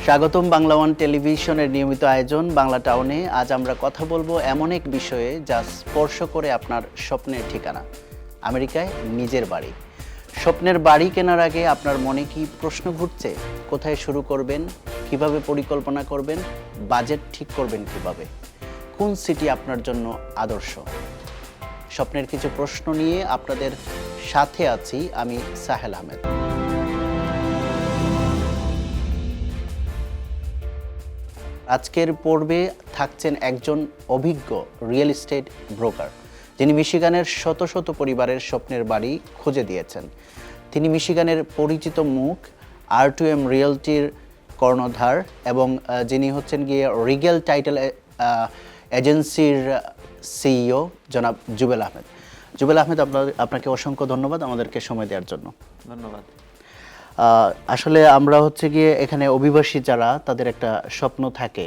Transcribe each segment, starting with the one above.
স্বাগতম বাংলা ওয়ান টেলিভিশনের নিয়মিত আয়োজন বাংলা টাউনে। আজ আমরা কথা বলবো এমন এক বিষয়ে যা স্পর্শ করে আপনার স্বপ্নের ঠিকানা, আমেরিকায় নিজের বাড়ি। স্বপ্নের বাড়ি কেনার আগে আপনার মনে কি প্রশ্ন ঘুরছে? কোথায় শুরু করবেন, কিভাবে পরিকল্পনা করবেন, বাজেট ঠিক করবেন কিভাবে, কোন সিটি আপনার জন্য আদর্শ? স্বপ্নের কিছু প্রশ্ন নিয়ে আপনাদের সাথে আছি আমি সাহেল আহমেদ। আজকের পর্বে থাকছেন একজন অভিজ্ঞ রিয়েল এস্টেট ব্রোকার, যিনি মিশিগানের শত শত পরিবারের স্বপ্নের বাড়ি খুঁজে দিয়েছেন। তিনি মিশিগানের পরিচিত মুখ, R2M রিয়েলটির কর্ণধার এবং যিনি হচ্ছেন গিয়ে রিগেল টাইটেল এজেন্সির সিইও জনাব জুবেল আহমেদ। জুবেল আহমেদ, আপনাকে অসংখ্য ধন্যবাদ আমাদেরকে সময় দেওয়ার জন্য। ধন্যবাদ। আসলে আমরা হচ্ছে গিয়ে এখানে অভিবাসী যারা, তাদের একটা স্বপ্ন থাকে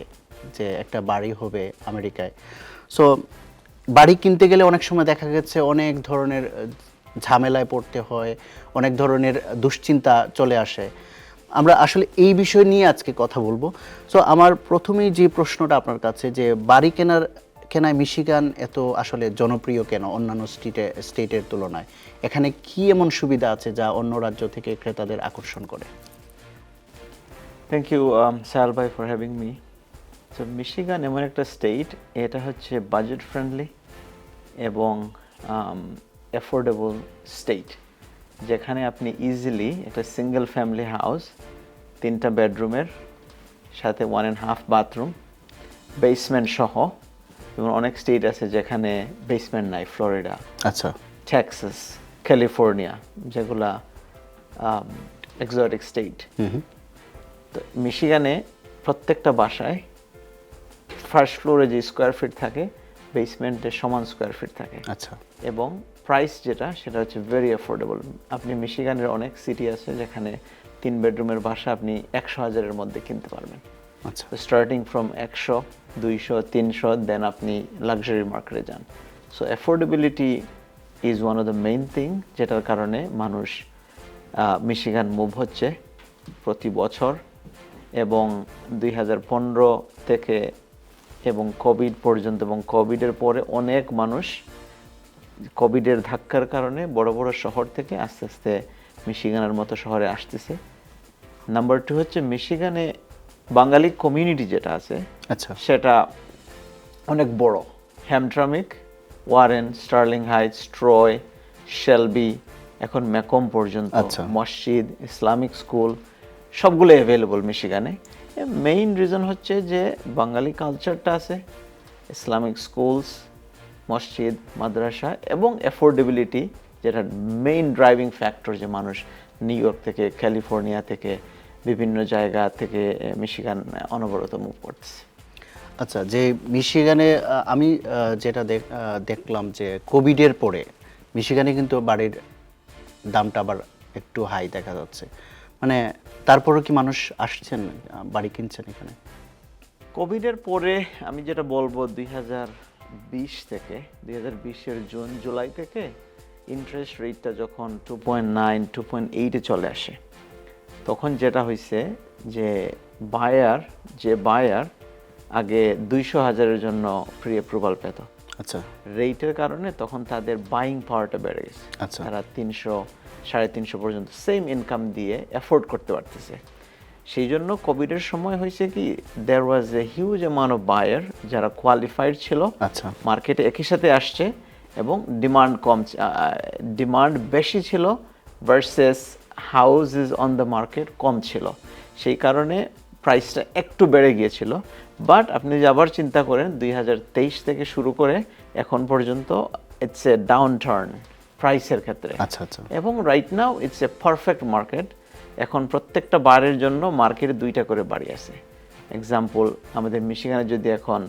যে একটা বাড়ি হবে আমেরিকায়। সো বাড়ি কিনতে গেলে অনেক সময় দেখা গেছে অনেক ধরনের ঝামেলায় পড়তে হয়, অনেক ধরনের দুশ্চিন্তা চলে আসে। আমরা আসলে এই বিষয় নিয়ে আজকে কথা বলবো। সো আমার প্রথমেই যে প্রশ্নটা আপনার কাছে, যে বাড়ি কেনায় মিশিগান এত আসলে জনপ্রিয় কেন অন্যান্য স্টেটের তুলনায়? এখানে কি এমন সুবিধা আছে যা অন্য রাজ্য থেকে ক্রেতাদের আকর্ষণ করে? থ্যাংক ইউ সাহেল ভাই for having me. So Michigan এমন একটা স্টেট, এটা হচ্ছে বাজেট ফ্রেন্ডলি এবং অ্যাফোর্ডেবল স্টেট, যেখানে আপনি ইজিলি একটা সিঙ্গেল ফ্যামিলি হাউস 3টা বেডরুমের সাথে 1.5 বাথরুম, বেসমেন্ট সহ, এবং অনেক স্টেট আছে যেখানে বেসমেন্ট নাই, ফ্লোরিডা, আচ্ছা, টেক্সাস, ক্যালিফোর্নিয়া, যেগুলা এক্সোটিক স্টেট। তো মিশিগানে প্রত্যেকটা বাসায় ফার্স্ট ফ্লোরে যে স্কোয়ার ফিট থাকে, বেসমেন্টে সমান স্কোয়ার ফিট থাকে। আচ্ছা, এবং প্রাইস সেটা হচ্ছে ভেরি অ্যাফোর্ডেবল। আপনি মিশিগানের অনেক সিটি আছে যেখানে 3 বেডরুমের বাসা আপনি 100,000-এর মধ্যে কিনতে পারবেন। আচ্ছা, স্টার্টিং ফ্রম 100, 200, 300, দেন আপনি লাক্সারি মার্কেটে যান। So affordability is one of the main thing, যেটার কারণে মানুষ মিশিগান মুভ হচ্ছে প্রতি বছর। এবং 2015 থেকে এবং কোভিড পর্যন্ত, এবং কোভিডের পরে অনেক মানুষ কোভিডের ধাক্কার কারণে বড় বড় শহর থেকে আস্তে আস্তে মিশিগানের মতো শহরে আসতেছে। নাম্বার 2 হচ্ছে মিশিগানে বাঙালি কমিউনিটি যেটা আছে, আচ্ছা, সেটা অনেক বড়। Hamtramck, Warren, Sterling Heights, Troy, Shelby, এখন ম্যাকম পর্যন্ত, মসজিদ, ইসলামিক স্কুল সবগুলো অ্যাভেলেবল মিশিগানে। মেইন রিজন হচ্ছে যে বাঙালি কালচারটা আছে, ইসলামিক স্কুলস, মসজিদ, মাদ্রাসা এবং অ্যাফোর্ডেবিলিটি, যেটা মেইন ড্রাইভিং ফ্যাক্টর, যে মানুষ নিউ ইয়র্ক থেকে, ক্যালিফোর্নিয়া থেকে, বিভিন্ন জায়গা থেকে মিশিগান অনবরত মুভ করতেছে। আচ্ছা, যে মিশিগানে আমি যেটা দেখলাম যে কোভিডের পরে মিশিগানে কিন্তু বাড়ির দামটা আবার একটু হাই দেখা যাচ্ছে। মানে তারপরেও কি মানুষ আসছেন, বাড়ি কিনছেন এখানে? কোভিডের পরে আমি যেটা বলবো, 2020 থেকে 2020-এর জুন জুলাই থেকে ইন্টারেস্ট রেটটা যখন 2.9, 2.8-এ চলে আসে, তখন যেটা হয়েছে যে বায়ার আগে 200,000-এর জন্য প্রি অ্যাপ্রুভাল পেত। আচ্ছা, রেটের কারণে তখন তাদের বাইং পাওয়ারটা বেড়ে গেছে। আচ্ছা, তারা 300, 350 পর্যন্ত সেম ইনকাম দিয়ে অ্যাফোর্ড করতে পারতেছে। সেই জন্য কোভিডের সময় হয়েছে কি, there was a huge amount of buyer যারা কোয়ালিফাইড ছিল, আচ্ছা, মার্কেটে একই সাথে আসছে, এবং ডিমান্ড বেশি ছিল versus houses on the market কম ছিল। সেই কারণে প্রাইসটা একটু বেড়ে গিয়েছিল। বাট আপনি যদি আবার চিন্তা করেন, 2023 থেকে শুরু করে এখন পর্যন্ত ইটস এ ডাউন টার্ন প্রাইসের ক্ষেত্রে। আচ্ছা, আচ্ছা, এবং right now it's a perfect market. এখন প্রত্যেকটা বাড়ির জন্য মার্কেটে 2টা করে বাড়ি আছে। এক্সাম্পল, আমাদের মিশিগানে যদি এখন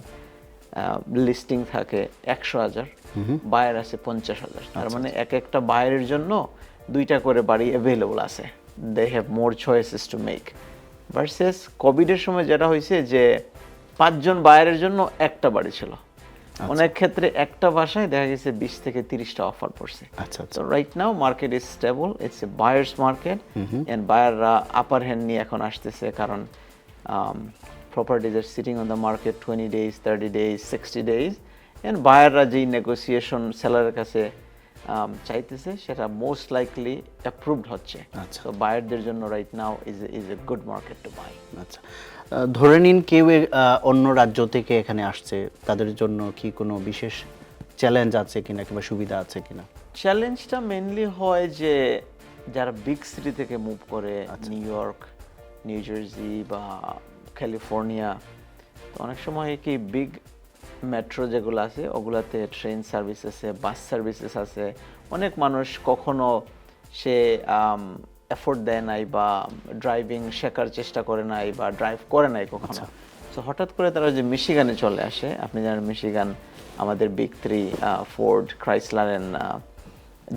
লিস্টিং থাকে 100,000, বায়ার আছে 50,000, তার মানে একটা বায়ারের জন্য 2টা করে বাড়ি অ্যাভেলেবল আছে। They have more choices to make. Versus কোভিডের সময় যেটা হয়েছে যে 5 জন বায়ারের জন্য একটা বাড়ি ছিল। অনেক ক্ষেত্রে একটা বাসায় দেখা গেছে 20 থেকে 30টা অফার পড়ছে। তো right now market is stable, it's a buyer's market, and বায়াররা আপার হ্যান্ড নিয়ে এখন আসতেছে, কারণ properties are sitting on the market 20 days, 30 days, 60 days, and বায়াররা যেই নেগোসিয়েশন সেলারের কাছে চাইতেছে সেটা মোস্ট লাইকলি অ্যাপ্রুভড হচ্ছে। আচ্ছা। তো বায়ারদের জন্য right now is a good market to buy. আচ্ছা, ধরে নিন কেউ অন্য রাজ্য থেকে এখানে আসছে, তাদের জন্য কি কোনো বিশেষ চ্যালেঞ্জ আছে কিনা কিংবা সুবিধা আছে কিনা? চ্যালেঞ্জটা মেনলি হয় যে যারা বিগ সিটি থেকে মুভ করে, নিউ ইয়র্ক, নিউ জার্সি বা ক্যালিফোর্নিয়া, তো অনেক সময় কি বিগ মেট্রো যেগুলো আছে ওগুলাতে ট্রেন সার্ভিস আছে, বাস সার্ভিসেস আছে, অনেক মানুষ কখনো সে এফোর্ট দেয় নাই বা ড্রাইভিং শেখার চেষ্টা করে নাই বা ড্রাইভ করে নাই কখনো। তো হঠাৎ করে তারা যে মিশিগানে চলে আসে, আপনি জানেন মিশিগান আমাদের big three Ford, Chrysler and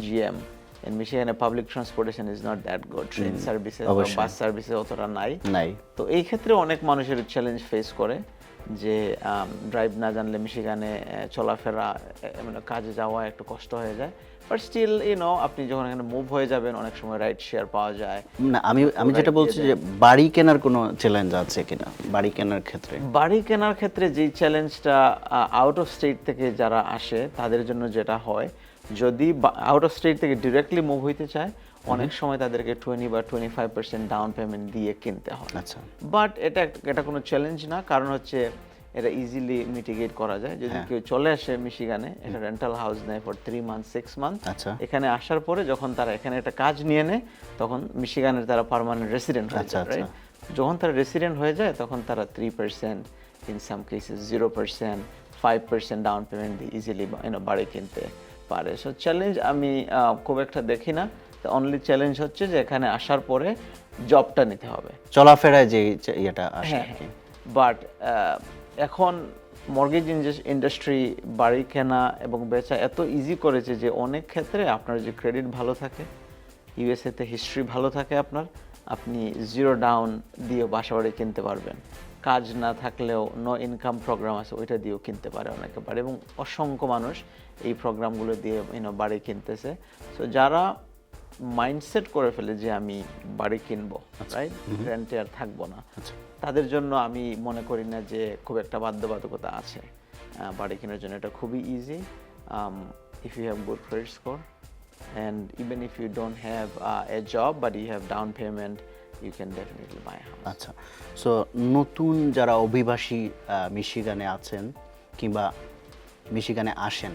GM, and Michigan public transportation is not that good. Train services বা বাস সার্ভিসেস অতটা নাই। তো এই ক্ষেত্রে অনেক মানুষের চ্যালেঞ্জ ফেস করে যে ড্রাইভ না জানলে মিশিগানে চলাফেরা মানে কাজে যাওয়া একটু কষ্ট হয়ে যায়। বাট স্টিল আপনি যখন এখানে মুভ হয়ে যাবেন অনেক সময় রাইড শেয়ার পাওয়া যায়। না, আমি যেটা বলছি যে বাড়ি কেনার কোনো চ্যালেঞ্জ আছে কিনা বাড়ি কেনার ক্ষেত্রে? বাড়ি কেনার ক্ষেত্রে যেই চ্যালেঞ্জটা আউট অফ স্টেট থেকে যারা আসে তাদের জন্য যেটা হয়, যদি আউট অফ স্টেট থেকে ডিরেক্টলি মুভ হইতে চায় অনেক সময় তাদেরকে 20 বা 25% ডাউন পেমেন্ট দিয়ে কিনতে হয়। আচ্ছা, বাট এটা কোনো চ্যালেঞ্জ না, কারণ হচ্ছে এটা ইজিলি মিটিগেট করা যায়। যদি কেউ চলে আসে মিশিগানে, এটা রেন্টাল হাউস নেয় ফর 3 মান্থ 6 মান্থ, আচ্ছা, এখানে আসার পরে যখন তারা এখানে একটা কাজ নিয়ে নেয় তখন মিশিগানের তারা পার্মানেন্ট রেসিডেন্ট হয়ে যায়, রাইট? যখন তারা রেসিডেন্ট হয়ে যায় তখন তারা 3%, in some cases 0%, 5% down payment দিয়ে ইজিলি বাড়ি কিনতে পারে। সো চ্যালেঞ্জ আমি খুব একটা দেখি না। অনলি চ্যালেঞ্জ হচ্ছে যে এখানে আসার পরে জবটা নিতে হবে, চলাফেরায় যে ইয়েটা আসে। বাট এখন মর্গেজ ইন্ডাস্ট্রি বাড়ি কেনা এবং বেচা এত ইজি করেছে যে অনেক ক্ষেত্রে আপনার যে ক্রেডিট ভালো থাকে, ইউএসএতে হিস্ট্রি ভালো থাকে আপনার, আপনি জিরো ডাউন দিয়ে বাসা বাড়ি কিনতে পারবেন। কাজ না থাকলেও নো ইনকাম প্রোগ্রাম আছে, ওইটা দিয়েও কিনতে পারে অনেকে বাড়ি, এবং অসংখ্য মানুষ এই প্রোগ্রামগুলো দিয়ে বাড়ি কিনতেছে। সো যারা মাইন্ডসেট করে ফেলে যে আমি বাড়ি কিনবো, রাইট, রেন্টে আর থাকবো না, তাদের জন্য আমি মনে করি না যে খুব একটা বাধ্যবাধকতা আছে বাড়ি কেনার জন্য। এটা খুবই easy if you have good credit score, and even if you don't have a job but you have down payment, you can definitely buy a house. আচ্ছা, সো নতুন যারা অভিবাসী মিশিগানে আছেন কিংবা মিশিগানে আসেন,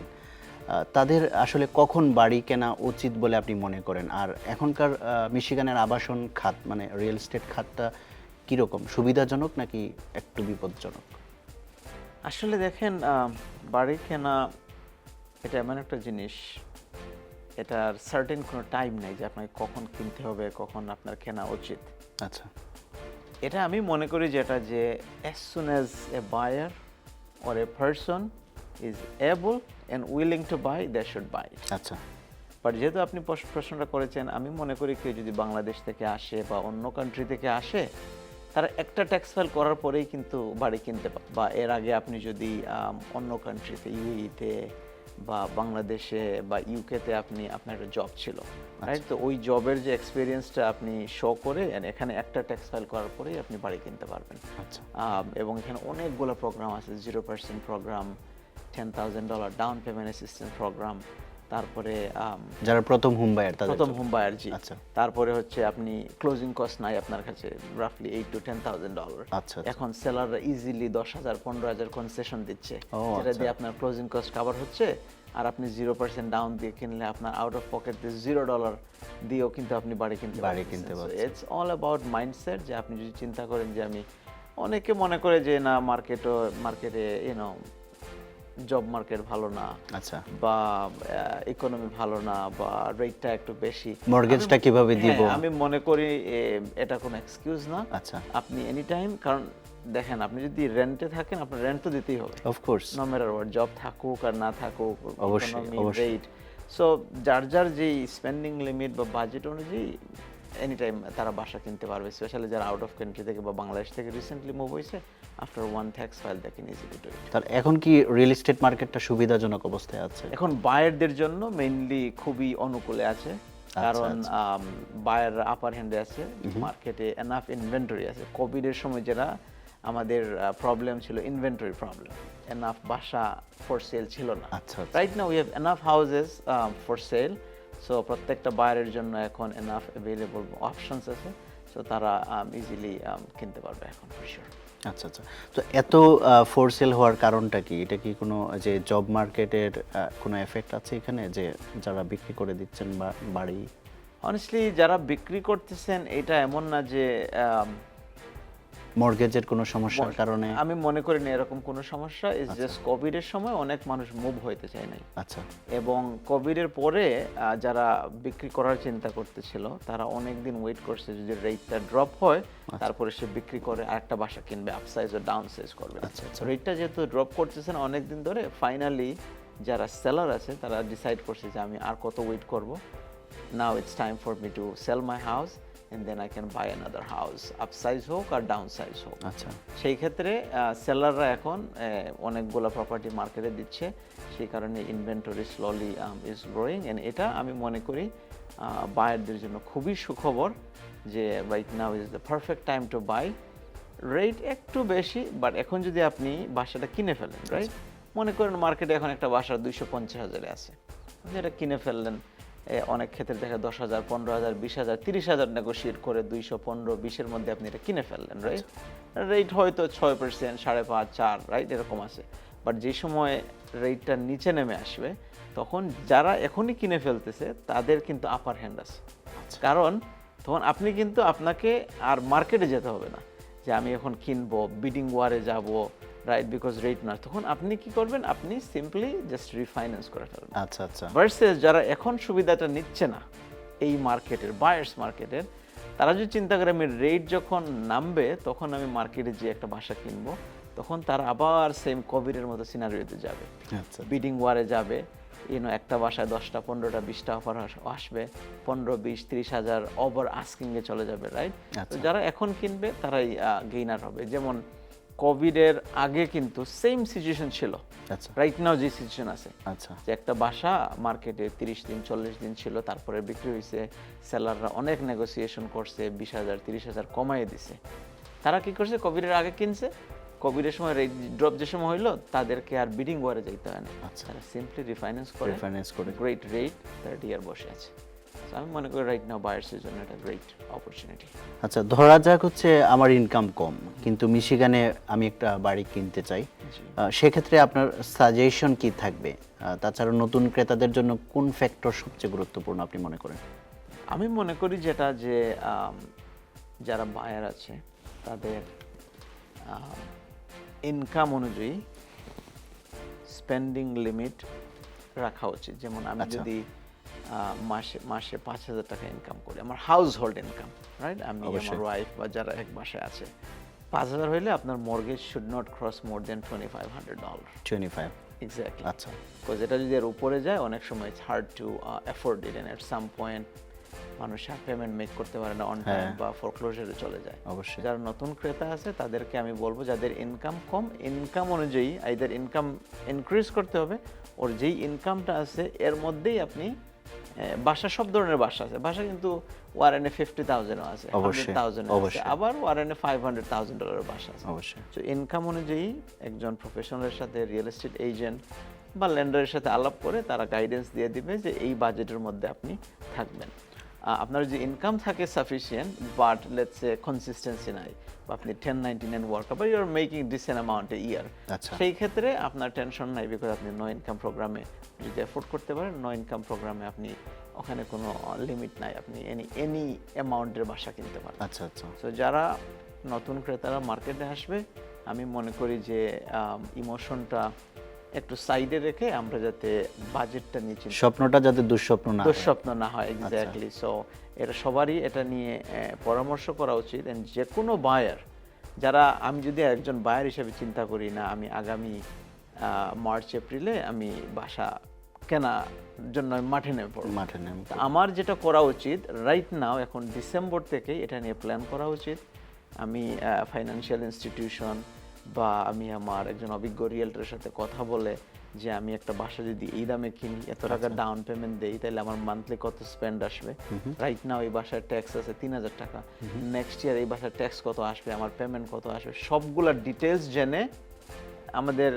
তাদের আসলে কখন বাড়ি কেনা উচিত বলে আপনি মনে করেন? আর এখনকার মিশিগানের আবাসন খাত মানে রিয়েল এস্টেট খাতটা কীরকম, সুবিধাজনক নাকি একটু বিপজ্জনক? আসলে দেখেন, বাড়ি কেনা এটা এমন একটা জিনিস, এটার সার্টেন কোনো টাইম নেই যে আপনাকে কখন কিনতে হবে, কখন আপনার কেনা উচিত। আচ্ছা, এটা আমি মনে করি যেটা যে as soon as a buyer or a person is able and willing to buy, they should buy it. আচ্ছা, বাট যেহেতু আপনি প্রশ্নটা করেছেন, আমি মনে করি কেউ যদি বাংলাদেশ থেকে আসে বা অন্য কান্ট্রি থেকে আসে, তারা একটা ট্যাক্স ফাইল করার পরেই কিন্তু বাড়ি কিনতে পারে। বা এর আগে আপনি যদি অন্য কান্ট্রিতে, ইউএইতে বা বাংলাদেশে বা ইউকেতে আপনার একটা জব ছিল, রাইট, তো ওই জবের যে এক্সপিরিয়েন্সটা আপনি শো করে এখানে একটা ট্যাক্স ফাইল করার পরেই আপনি বাড়ি কিনতে পারবেন। এবং এখানে অনেকগুলো প্রোগ্রাম আছে, 0% programme, $10,000 down payment assistance programme, তারপরে যারা প্রথম হোম বায়ার, জি, তারপরে হচ্ছে আপনি ক্লোজিং কস্ট নাই আপনার কাছে, রাফলি $8,000 to $10,000। এখন সেলাররা ইজিলি 10,000 15,000 কনসেশন দিচ্ছে, যেটা দিয়ে আপনার ক্লোজিং কস্ট কভার হচ্ছে। আর আপনি 0% ডাউন দিয়ে কিনলে আপনার আউট অফ পকেট $0 দিয়েও কিন্তু আপনি বাড়ি কিনতে পারবেন। ইটস অল অ্যাবাউট মাইন্ডসেট, যে আপনি যদি চিন্তা করেন যে অনেকে মনে করে যে না মার্কেটে জব মার্কেট ভালো না, আচ্ছা, বা ইকোনমি ভালো না, বা রেটটা একটু বেশি, মর্গেজটা কিভাবে দিব, আমি মনে করি এটা কোনো এক্সকিউজ না। আচ্ছা, আপনি এনি টাইম, কারণ দেখেন আপনি যদি রেন্টে থাকেন আপনার রেন্ট তো দিতেই হবে, of course, no matter what, job থাকুক আর না থাকুক, অবশ্যই, রেট। সো যার যেই স্পেন্ডিং লিমিট বা বাজেট অনুযায়ী এনি টাইম তারা বাসা কিনতে পারবে, স্পেশালি যারা আউট অফ কান্ট্রি থেকে বা বাংলাদেশ থেকে রিসেন্টলি মুভ হয়েছে, after one tax file they can easily do it. তার এখন কি রিয়েল এস্টেট মার্কেটটা সুবিধাজনক অবস্থায় আছে? এখন বায়ারদের জন্য মেইনলি খুবই অনুকূলে আছে, কারণ বায়ার আপার হ্যান্ডে আছে, মার্কেটে এনাফ ইনভেন্টরি আছে। কোভিডের সময় যেটা আমাদের প্রবলেম ছিল, ইনভেন্টরি প্রবলেম, এনাফ বাসা ফর সেল ছিল না। Right now we have enough houses for sale, so প্রত্যেকটা বায়ারের জন্য এখন এনাফ অ্যাভেলেবল অপশনস আছে, সো তারা ইজিলি কিনতে পারবে এখন ফর শিওর। আচ্ছা আচ্ছা, তো এত ফর সেল হওয়ার কারণটা কি? এটা কি কোনো যে জব মার্কেটের কোনো এফেক্ট আছে এখানে, যে যারা বিক্রি করে দিচ্ছেন বা বাড়ি? অনেস্টলি যারা বিক্রি করতেছেন এটা এমন না যে মর্গেজের কোনো সমস্যার কারণে, আমি মনে করি না এরকম কোনো সমস্যা। ইজ জাস্ট কোভিডের সময় অনেক মানুষ মুভ হইতে চায় নাই। আচ্ছা, এবং কোভিডের পরে যারা বিক্রি করার চিন্তা করতেছিল তারা অনেক দিন ওয়েট করছে, যদি রেটটা ড্রপ হয় তারপরে সে বিক্রি করে আরেকটা বাসা কিনবে, আপসাইজ ও ডাউন সাইজ করবে। আচ্ছা আচ্ছা, রেটটা যেহেতু ড্রপ করতেছে না অনেক দিন ধরে, ফাইনালি যারা সেলার আছে তারা ডিসাইড করছে যে আমি আর কত ওয়েট করব, now it's time for me to sell my house and then I can buy another house, upsize হোক আর ডাউন সাইজ হোক। আচ্ছা, সেই ক্ষেত্রে সেলাররা এখন অনেকগুলো প্রপার্টি মার্কেটে দিচ্ছে, সেই কারণে inventory slowly is growing. And এটা আমি মনে করি বায়ারদের জন্য খুবই সুখবর যে right now is the perfect time to buy. Rate একটু বেশি, বাট এখন যদি আপনি বাসাটা কিনে ফেলেন, রাইট, মনে করেন মার্কেটে এখন একটা বাসা 250,000 আছে, আপনি এটা কিনে ফেললেন, অনেক ক্ষেত্রে দেখা 10,000, 15,000, 20,000, 30,000 নেগোশিয়েট করে 215, 20-এর মধ্যে আপনি এটা কিনে ফেললেন, রাইট। রেট হয়তো 6%, 5.5%, 4, রাইট, এরকম আছে। বাট যে সময় রেটটা নিচে নেমে আসবে তখন যারা এখনই কিনে ফেলতেছে তাদের কিন্তু আপার হ্যান্ড আছে। কারণ তখন আপনি কিন্তু আপনাকে আর মার্কেটে যেতে হবে না যে আমি এখন কিনবো, বিডিং ওয়ারে যাব, রাইট, বিকজ রেট না। তখন আপনি কি করবেন, আপনি সিম্পলি জাস্ট রিফাইন্যান্স করে ফেলবেন। আচ্ছা আচ্ছা, ভার্সেস যারা এখন সুবিধাটা নিচ্ছে না এই মার্কেটের, বায়ার্স মার্কেটের, তারা যদি চিন্তা করে আমি রেট যখন নামবে তখন আমি মার্কেটে যে একটা বাসা কিনবো, তখন তারা আবার সেম কোভিডের মতো সিনারিওতে যাবে, বিডিং ওয়ারে যাবে। একটা বাসায় 10টা, 15টা, 20টা অফার আসবে, 15, 20, 30,000 ওভার আস্কিংয়ে চলে যাবে, রাইট। তো যারা এখন কিনবে তারাই গেইনার হবে। যেমন কোভিডের আগে কিন্তু সেম সিচুয়েশন ছিল, রাইট নাও যে সিচুয়েশন আছে, যে একটা বাসা মার্কেটে 30 দিন 40 দিন ছিল, তারপরে বিক্রি হয়েছে, সেলাররা অনেক নেগোসিয়েশন করছে, 20,000, 30,000 কমাইয়ে দিছে। তারা কি করছে, কোভিডের আগে কিনছে, কোভিডের সময় রেট ড্রপ যে সময় হইলো তাদেরকে আর বিডিং ওয়ারে যাইতে হয় না, তারা সিম্পলি রিফাইন্যান্স করে গ্রেট রেট তারা ডিয়ার বসে আছে। আমি মনে করি রাইট নাও বায়ার্সের জন্য এটা গ্রেট অপরচুনিটি। আচ্ছা, ধরা যাক হচ্ছে আমার ইনকাম কম, কিন্তু মিশিগানে আমি একটা বাড়ি কিনতে চাই, সেক্ষেত্রে আপনার সাজেশন কি থাকবে? তাছাড়া নতুন ক্রেতাদের জন্য কোন ফ্যাক্টর সবচেয়ে গুরুত্বপূর্ণ আপনি মনে করেন? আমি মনে করি যেটা, যে যারা বায়ার আছে তাদের ইনকাম অনুযায়ী স্পেন্ডিং লিমিট রাখা উচিত। যেমন আমি যদি মাসে 5,000 টাকা ইনকাম করি, আমার হাউস হোল্ড ইনকাম, রাইট, আমি আমার ওয়াইফ বা যারা এক বাসায় আছে, 5,000 হইলে আপনার mortgage should not cross more than $2,500। 25, exactly. আচ্ছা, বিকজ এটা যদি এর উপরে যায় অনেক সময় it's hard to afford it, and at some point মানুষ আর পেমেন্ট মেক করতে পারে না অন টাইম বা ফরক্লোজারে চলে যায়। অবশ্যই। যারা নতুন ক্রেতা আছে তাদেরকে আমি বলবো, যাদের ইনকাম কম, ইনকাম অনুযায়ী আইদার ইনকাম ইনক্রিজ করতে হবে, ওর যেই ইনকামটা আছে এর মধ্যেই আপনি বাসা, সব ধরনের বাসা আছে, বাসা কিন্তু ওয়ারেনে 50,000 আছে, 100,000 আছে, আবার ওয়ারেনে $500,000 বাসা আছে। অবশ্যই। তো ইনকাম অনুযায়ী একজন প্রফেশনালের সাথে, রিয়েল এস্টেট এজেন্ট বা লেন্ডারের সাথে আলাপ করে তারা গাইডেন্স দিয়ে দিবে যে এই বাজেটের মধ্যে আপনি থাকবেন। আপনার যে ইনকাম থাকে sufficient, but let's say consistency নাই, বা আপনি 1099 ওয়ার্কার, বা you are making decent amount a year, সেই ক্ষেত্রে আপনার টেনশন নাই, বিকজ আপনি নো ইনকাম প্রোগ্রামে যদি অ্যাফোর্ড করতে পারেন, নো ইনকাম প্রোগ্রামে আপনি ওখানে কোনো লিমিট নাই, আপনি এনি অ্যামাউন্টের বাসা কিনতে পারেন। আচ্ছা আচ্ছা। সো যারা নতুন ক্রেতারা মার্কেটে আসবে, আমি মনে করি যে ইমোশনটা একটু সাইডে রেখে আমরা যাতে বাজেটটা নিয়ে, স্বপ্নটা যাতে দুঃস্বপ্ন না হয়। এক্স্যাক্টলি। সো এটা সবারই এটা নিয়ে পরামর্শ করা উচিত। এন্ড যে কোনো বায়ার, যারা, আমি যদি একজন বায়ার হিসেবে চিন্তা করি না আমি আগামী মার্চ এপ্রিলে আমি বাসা কেনার জন্য মাঠে নেমে পড়ব, আমার যেটা করা উচিত রাইট নাও, এখন ডিসেম্বর থেকেই এটা নিয়ে প্ল্যান করা উচিত। আমি ফাইন্যান্সিয়াল ইনস্টিটিউশন বা আমি আমার একজন অভিজ্ঞ রিয়েলটরের সাথে কথা বলে যে আমি একটা বাসা যদি এই দামে কিনি, এত টাকা ডাউন পেমেন্ট দেই, তাহলে আমার মান্থলি কত স্পেন্ড আসবে। রাইট নাও এই বাসার ট্যাক্স আছে 3000 টাকা, নেক্সট ইয়ার এই বাসার ট্যাক্স কত আসবে, আমার পেমেন্ট কত আসবে, সবগুলা ডিটেলস জেনে আমাদের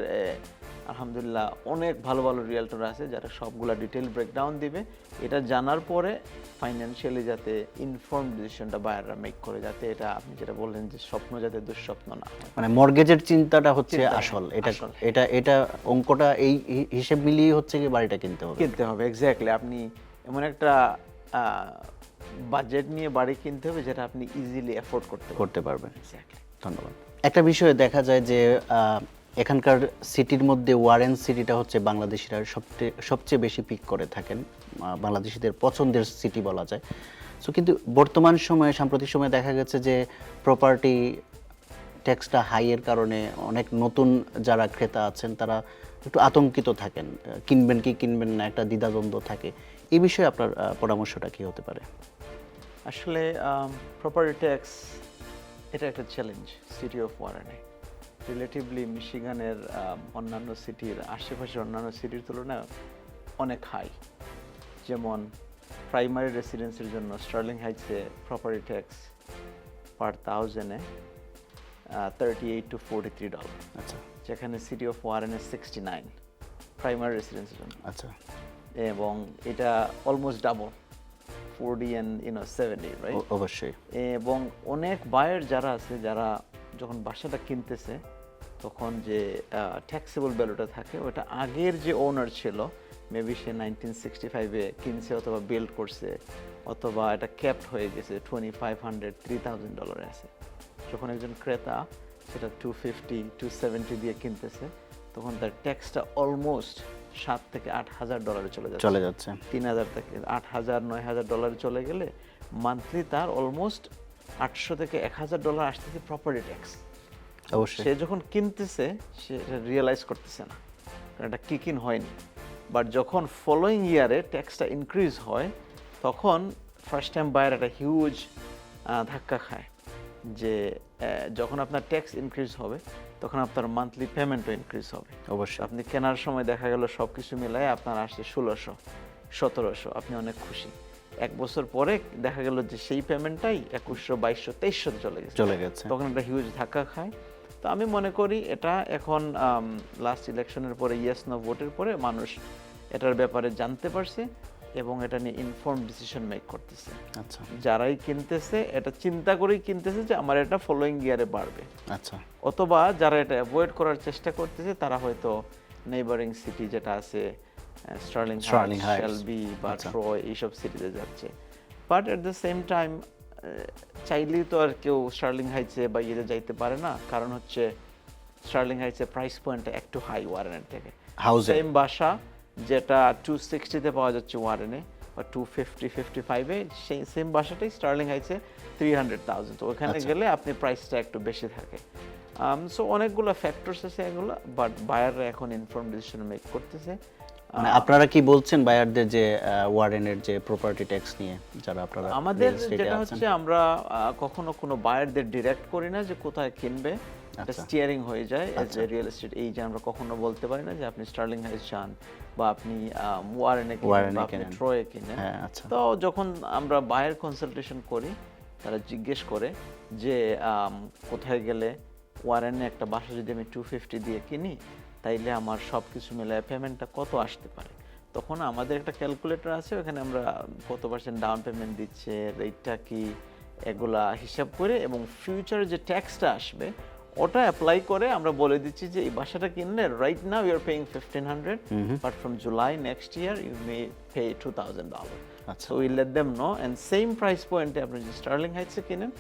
আলহামদুলিল্লাহ অনেক ভালো ভালো রিয়েলটর আছে যারা সবগুলা ডিটেল ব্রেকডাউন দিবে। এটা জানার পরে ফাইন্যান্সিয়ালি যাতে ইনফর্ম ডিসিশনটা বায়াররা মেক করে, যাতে এটা আপনি যেটা বললেন যে স্বপ্ন যাতে দুঃস্বপ্ন না হয়। মানে মর্গেজের চিন্তাটা হচ্ছে আসল, এটা অঙ্কটা এই হিসেব মিলিয়ে হচ্ছে কি বাড়িটা কিনতে হবে। এক্স্যাক্টলি। আপনি এমন একটা বাজেট নিয়ে বাড়ি কিনতে হবে যেটা আপনি ইজিলি অ্যাফোর্ড করতে পারবেন। ধন্যবাদ। একটা বিষয়ে দেখা যায় যে এখানকার সিটির মধ্যে ওয়ারেন সিটিটা হচ্ছে বাংলাদেশিরা সবচেয়ে বেশি পিক করে থাকেন, বাংলাদেশিদের পছন্দের সিটি বলা যায়। সো কিন্তু বর্তমান সময়ে সাম্প্রতিক সময়ে দেখা গেছে যে প্রপার্টি ট্যাক্সটা হাইয়ের কারণে অনেক নতুন যারা ক্রেতা আছেন তারা একটু আতঙ্কিত থাকেন, কিনবেন কি কিনবেন না, একটা দ্বিধাদ্বন্দ্ব থাকে। এই বিষয়ে আপনার পরামর্শটা কি হতে পারে? আসলে প্রপার্টি ট্যাক্স এটা একটা চ্যালেঞ্জ সিটি অফ ওয়ারেনে। রিলেটিভলি মিশিগানের অন্যান্য সিটির আশেপাশের অন্যান্য সিটির তুলনায় অনেক হাই। যেমন প্রাইমারি রেসিডেন্সের জন্য স্টার্লিং হাইটসে প্রপার্টি ট্যাক্স পার 1000-এ $38 to $43। আচ্ছা। যেখানে সিটি অফ ওয়ারেনে 69 প্রাইমারি রেসিডেন্সের জন্য। আচ্ছা। এবং এটা অলমোস্ট ডাবল, 40 and 70, রাইট? অবশ্যই। এবং অনেক বায়ার যারা আছে, যারা যখন বাসাটা কিনতেছে তখন যে ট্যাক্সেবল ভ্যালুটা থাকে ওটা আগের যে ওনার ছিল, মেবি সে 1965-এ কিনছে অথবা বিল্ড করছে, অথবা এটা ক্যাপড হয়ে গেছে $2500, $3000 আছে। যখন একজন ক্রেতা সেটা 250, 270 দিয়ে কিনতেছে, তখন তার ট্যাক্সটা অলমোস্ট $7,000 থেকে $8,000 চলে যাচ্ছে। 3000 থেকে $8,000, $9,000 চলে গেলে মান্থলি তার অলমোস্ট $800 থেকে $1,000 আসতেছে প্রপার্টি ট্যাক্স। অবশ্যই। সে যখন কিনতেছে সে এটা রিয়েলাইজ করতেছে না, কারণ এটা কিক-ইন হয়নি। বাট যখন ফলোয়িং ইয়ারে ট্যাক্সটা ইনক্রিজ হয়, তখন ফার্স্ট টাইম বায়ার একটা হিউজ ধাক্কা খায় যে যখন আপনার ট্যাক্স ইনক্রিজ হবে তখন আপনার মান্থলি পেমেন্টও ইনক্রিজ হবে। অবশ্যই। আপনি কেনার সময় দেখা গেল সব কিছু মিলায় আপনার আসছে 1600, 1700, আপনি অনেক খুশি। এক বছর পরে দেখা গেল যে সেই পেমেন্টটাই 2100, 2200, 2300 চলে গেছে। তখন একটা হিউজ ধাক্কা খায়। তো আমি মনে করি এটা এখন লাস্ট ইলেকশনের পরে ইয়েস নো ভোটের পরে মানুষ এটার ব্যাপারে জানতে পারছে এবং এটা নিয়ে ইনফর্ম ডিসিশন মেক করতেছে। আচ্ছা। যারাই কিনতেছে এটা চিন্তা করেই কিনতেছে যে আমার এটা ফলোয়িং ইয়ারে বাড়বে। আচ্ছা। অথবা যারা এটা অ্যাভয়েড করার চেষ্টা করতেছে তারা হয়তো নেইবারিং সিটি যেটা আছে স্টার্লিং হাইটস, শেলবি বা ট্রয়, এইসব সিটিতে যাচ্ছে। But at the same time চাইলেই তো আর কেউ স্টার্লিং হাইটসে বা ইয়েতে যাইতে পারে না, কারণ হচ্ছে স্টার্লিং হাইটসের প্রাইস পয়েন্টটা একটু হাই ওয়ারেনের থেকে। সেম বাসা যেটা 260-তে পাওয়া যাচ্ছে ওয়ারেনে বা 250, 55-এ, সেই সেম বাসাটাই স্টার্লিং হাইটসে 300,000। তো ওখানে গেলে আপনি প্রাইসটা একটু বেশি থাকে। সো অনেকগুলো ফ্যাক্টরস আছে এগুলো, বাট বায়াররা এখন ইনফর্ম ডিসিশন মেক করতেছে। মানে আপনারা কি বলছেন বায়ারদের যে ওয়ারেনের যে প্রপার্টি ট্যাক্স নিয়ে, যারা আপনারা আমাদের যেটা হচ্ছে আমরা কখনো কোনো বায়ারদের ডিরেক্ট করি না যে কোথায় কিনবে, এটা স্টিয়ারিং হয়ে যায় as a real estate agent. আমরা কখনো বলতে পারি না যে আপনি স্টার্লিং হাইটস চান বা আপনি ওয়ারেনে কিনেন বা আপনি ট্রয়ে কিনেন। তো যখন আমরা বায়ার কনসালটেশন করি, তারা জিজ্ঞেস করে যে কোথায় গেলে ওয়ারেনে একটা বাসা যদি আমি 250 দিয়ে কিনি, তাইলে আমার সব কিছু মিলায় পেমেন্টটা কত আসতে পারে। তখন আমাদের একটা ক্যালকুলেটর আছে, ওখানে আমরা কত পার্সেন্ট ডাউন পেমেন্ট দিচ্ছে, রেটটা কি, এগুলা হিসাব করে এবং ফিউচারে যে ট্যাক্সটা আসবে ওটা অ্যাপ্লাই করে আমরা বলে দিচ্ছি যে এই বাসাটা কিনলে right now you are paying $1,500, but from July next year you may pay $2,000। So we let them know, and same price পয়েন্টে আপনি যদি স্টার্লিং হাইটসে কিনেন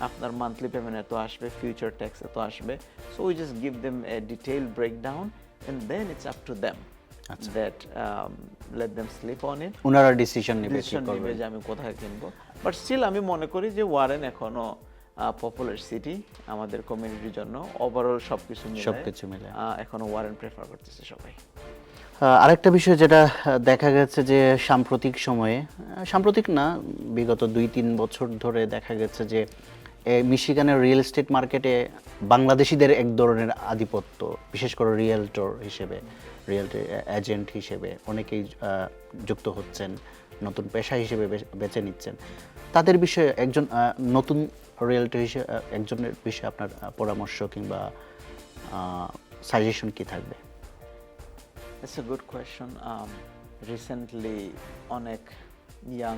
আপনার মান্থলি পেমেন্ট এত আসবে, ফিউচার ট্যাক্স এত আসবে। So we just give them a detail breakdown and then it's up to them that let them sleep on it. ওনারা ডিসিশন নেবে যে আমি কোথায় কিনবো। বাট স্টিল আমি মনে করি যে ওয়ারেন এখনো পপুলার সিটি আমাদের কমিউনিটির জন্য। ওভারঅল সবকিছু মিলে এখনো ওয়ারেন প্রেফার করতেছে সবাই। আরেকটা বিষয় যেটা দেখা গেছে যে সাম্প্রতিক সময়ে, সাম্প্রতিক না, বিগত 2-3 বছর ধরে দেখা গেছে যে এই মিশিগানের রিয়েল এস্টেট মার্কেটে বাংলাদেশিদের এক ধরনের আধিপত্য, বিশেষ করে রিয়েলটর হিসেবে, রিয়েলটি এজেন্ট হিসেবে অনেকেই যুক্ত হচ্ছেন, নতুন পেশা হিসেবে বেছে নিচ্ছেন। তাদের বিষয়ে একজন নতুন রিয়েলটর হিসেবে একজনের বিষয়ে আপনার পরামর্শ কিংবা সাজেশন কি থাকবে? It's a good question. Recently অনেক ইয়াং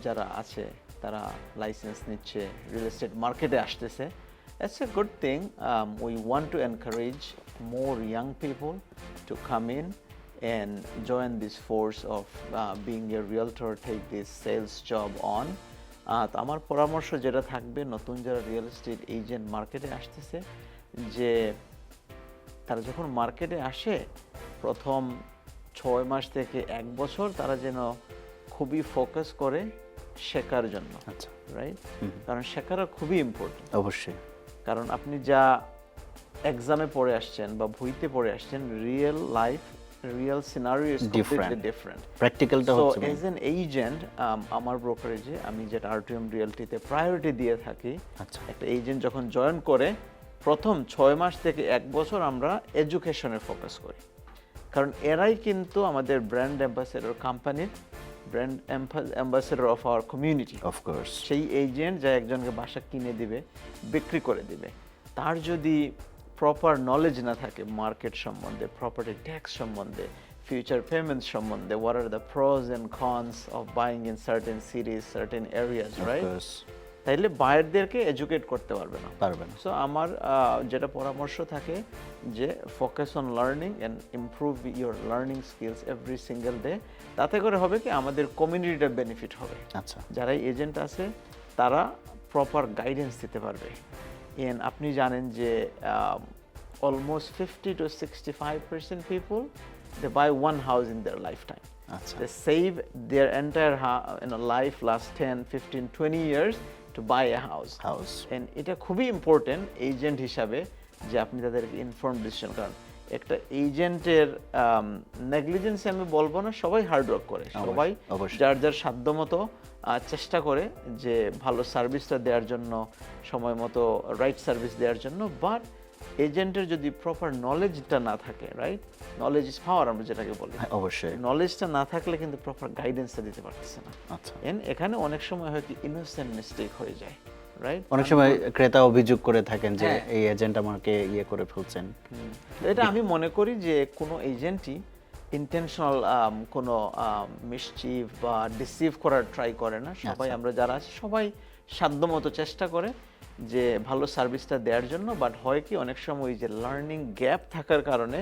যারা আছে তারা লাইসেন্স নিচ্ছে, রিয়েল এস্টেট মার্কেটে আসতেছে। It's a good thing. We want to encourage more young people to come in and join this force of being a realtor, take this sales job on. তো আমার পরামর্শ যেটা থাকবে নতুন যারা রিয়েল এস্টেট এজেন্ট মার্কেটে আসতেছে, যে তারা যখন মার্কেটে আসে প্রথম 6 মাস থেকে 1 বছর তারা যেন খুবই ফোকাস করে শেখার জন্য। আচ্ছা, রাইট? কারণ শেখাটা খুবই ইম্পর্টেন্ট। অবশ্যই। কারণ আপনি যা এক্সামে পড়ে আসছেন বা বইতে পড়ে আসছেন, real life, real scenario is completely different. প্র্যাকটিক্যালটা সো হচ্ছে এজ এন এজেন্ট আমার ব্রোকারেজে আমি যেটা আরটিএম রিয়েলটিতে প্রায়োরিটি দিয়ে থাকি, আচ্ছা, একটা এজেন্ট যখন জয়েন করে প্রথম 6 মাস থেকে 1 বছর আমরা এডুকেশনে ফোকাস করি। কারণ এরাই কিন্তু আমাদের ব্র্যান্ড অ্যাম্বাসেডর, কোম্পানির brand ambassador of our community. Of course. সেই এজেন্ট যা একজনকে বাসা কিনে দিবে, বিক্রি করে দিবে, তার যদি প্রপার নলেজ না থাকে মার্কেট সম্বন্ধে, প্রপার্টি ট্যাক্স সম্বন্ধে, future payments সম্বন্ধে, what are the pros and cons of buying in certain cities, certain areas, right? তাইলে বায়ারদেরকে এডুকেট করতে পারবে না। সো আমার যেটা পরামর্শ থাকে যে focus on learning and improve your learning skills every single day. তাতে করে হবে কি আমাদের কমিউনিটিটা বেনিফিট হবে। আচ্ছা, যারা এজেন্ট আছে তারা প্রপার গাইডেন্স দিতে পারবে। এন্ড আপনি জানেন যে almost 50 to 65% people they buy one house in their lifetime. আচ্ছা, They save their entire life, last 10, 15, 20 years to buy a house. And এটা খুবই ইম্পর্টেন্ট এজেন্ট হিসাবে যে আপনি তাদেরকে ইনফর্ম ডিসিশন করেন। একটা এজেন্টের নেগলিজেন্স আমি বলবো না, সবাই হার্ড ওয়ার্ক করে, সবাই যার যার সাধ্যমতো চেষ্টা করে যে ভালো সার্ভিসটা দেওয়ার জন্য, সময় মতো রাইট সার্ভিস দেওয়ার জন্য। বাট এজেন্টের যদি প্রপার নলেজটা না থাকে, রাইট, নলেজ ইজ পাওয়ার আমরা যেটাকে বলি, অবশ্যই নলেজটা না থাকলে কিন্তু প্রপার গাইডেন্সটা দিতে পারতেছে না। আচ্ছা, এখানে অনেক সময় হয় কি ইনোসেন্ট মিস্টেক হয়ে যায়, রাইট? অনেক সময় ক্রেতা অভিযোগ করে থাকেন যে এই এজেন্ট আমাকে ইয়ে করে ফেলছেন। এটা আমি মনে করি যে কোনো এজেন্টই ইন্টেনশনাল কোনো মিসচিভ বা ডিসিভ করার ট্রাই করে না। সবাই আমরা যারা আছি সবাই সাধ্যমতো চেষ্টা করে যে ভালো সার্ভিসটা দেওয়ার জন্য। বাট হয় কি অনেক সময় যে লার্নিং গ্যাপ থাকার কারণে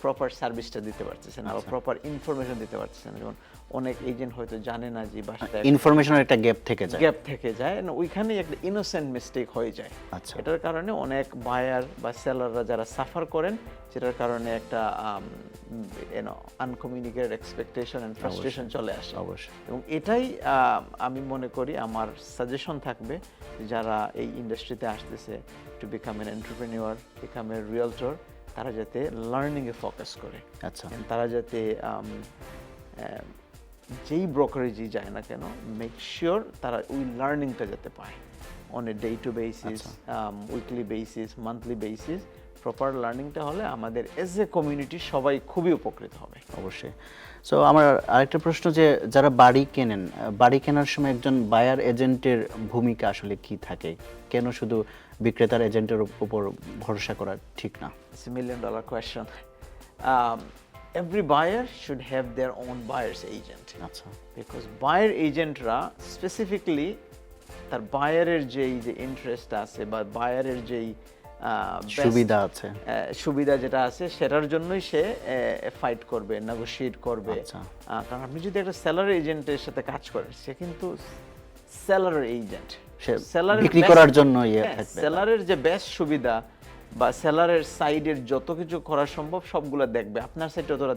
প্রপার সার্ভিসটা দিতে পারতেছে না বা প্রপার ইনফরমেশন দিতে পারতেছে না। যেমন অনেক এজেন্ট হয়তো জানে না যে বাসাটা ইনফরমেশনের একটা গ্যাপ থেকে যায়, ওইখানেই একটা ইনোসেন্ট মিস্টেক হয়ে যায়। আচ্ছা, এটার কারণে অনেক বায়ার বা সেলাররা যারা সাফার করেন, যেটার কারণে একটা আনকমিউনিকেটেড এক্সপেকটেশন এন্ড ফ্রাস্ট্রেশন চলে আসে। অবশ্যই। এবং এটাই আমি মনে করি আমার সাজেশন থাকবে যারা এই ইন্ডাস্ট্রিতে আসতেছে to become N entrepreneur, become a realtor, তারা যাতে লার্নিংয়ে ফোকাস করে। আচ্ছা, তারা যাতে যেই ব্রোকারেজই যায় না কেন, মেক শিওর তারা ওই লার্নিংটা যাতে পায় on a day to basis, weekly basis, monthly basis. Proper লার্নিংটা হলে আমাদের এজ এ কমিউনিটি সবাই খুবই উপকৃত হবে। অবশ্যই। সো আমার আরেকটা প্রশ্ন, যে যারা বাড়ি কেনেন, বাড়ি কেনার সময় একজন বায়ার এজেন্টের ভূমিকা আসলে কি থাকে? কেন শুধু বিক্রেতার এজেন্টের উপর ভরসা করা ঠিক না? It's a $1 million question. Every buyer should have their own buyer's agent. আচ্ছা, Because buyer agentরা স্পেসিফিকলি তার বায়ারের যেই যে ইন্টারেস্ট আছে বা বায়ারের যেই সুবিধা যেটা আছে সেটার জন্যই সে ফাইট করবে, নেগোশিয়েট করবে। কারণ আপনি যদি একটা সেলার এজেন্টের সাথে কাজ করেন, সে কিন্তু সেলার এজেন্ট, সেলার বিক্রি করার জন্য সেলারের যে বেস্ট সুবিধা বা সেলারের সাইডের যত কিছু করা সম্ভব সবগুলো দেখবে, আপনার সাইডে অতটা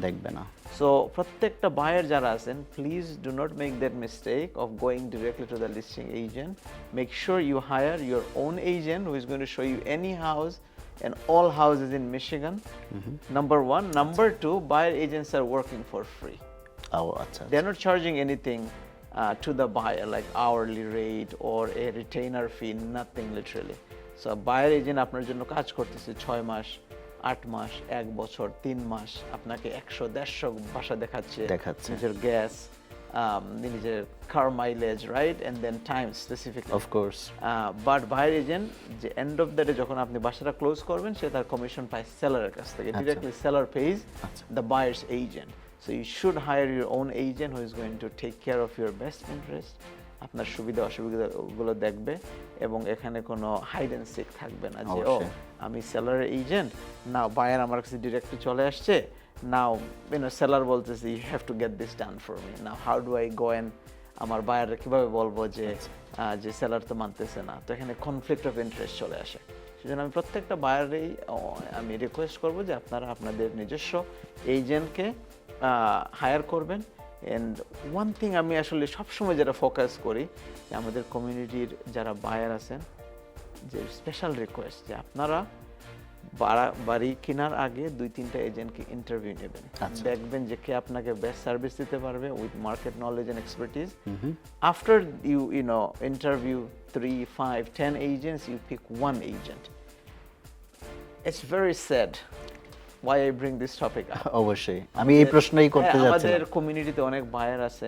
দেখবে না। সো প্রত্যেকটা বায়ার যারা আছেন, please do not make that mistake of going directly to the listing agent. Make sure you hire your own agent who is going to show you any house and all houses in Michigan. Number one. Number two, buyer agents are working for free. Oh, acha. They're not charging anything to the buyer, like hourly rate or a retainer fee, nothing literally. So buyer agent আপনার জন্য কাজ করতেছে 6 মাস, 8 মাস, 1 বছর, 3 মাস, আপনাকে 100-150 বাসা দেখাচ্ছে, নিজের gas, নিজের car mileage, right, and then time specifically, of course. But buyer agent যে এন্ড অফ দ্য ডে যখন আপনি বাসাটা ক্লোজ করবেন, সে তার কমিশন পায় সেলারের কাছ থেকে, directly seller page the buyers agent. So you should hire your own agent who is going to take care of your best interest, আপনার সুবিধা অসুবিধাগুলো দেখবে, এবং এখানে কোনো হাইড অ্যান্ড সিক থাকবে না যে ও আমি সেলারের এজেন্ট, নাও বায়ার আমার কাছে ডিরেক্টলি চলে আসছে, নাও সেলার বলতেছে you have to get this done for me, now how do I go and আমার বায়ার কিভাবে বলবো যে সেলার তো মানতেছে না, তো এখানে কনফ্লিক্ট অফ ইন্টারেস্ট চলে আসে। সেজন্য আমি প্রত্যেকটা বায়ারেই আমি রিকোয়েস্ট করবো যে আপনারা আপনাদের নিজস্ব এজেন্টকে হায়ার করবেন। অ্যান্ড ওয়ান থিং আমি আসলে সবসময় যেটা ফোকাস করি যে আমাদের কমিউনিটির যারা বায়ার আছেন, যে স্পেশাল রিকোয়েস্ট যে আপনারা বাড়ি কেনার আগে 2-3টা এজেন্টকে ইন্টারভিউ নেবেন, দেখবেন যে কে আপনাকে বেস্ট সার্ভিস দিতে পারবে with market knowledge and expertise. After you interview 3, 5, 10 agents, you pick one agent. It's very sad why I bring this topic up. অবশ্যই আমি এই প্রশ্নই করতে যাচ্ছিলাম। আমাদের কমিউনিটিতে অনেক বায়ার আছে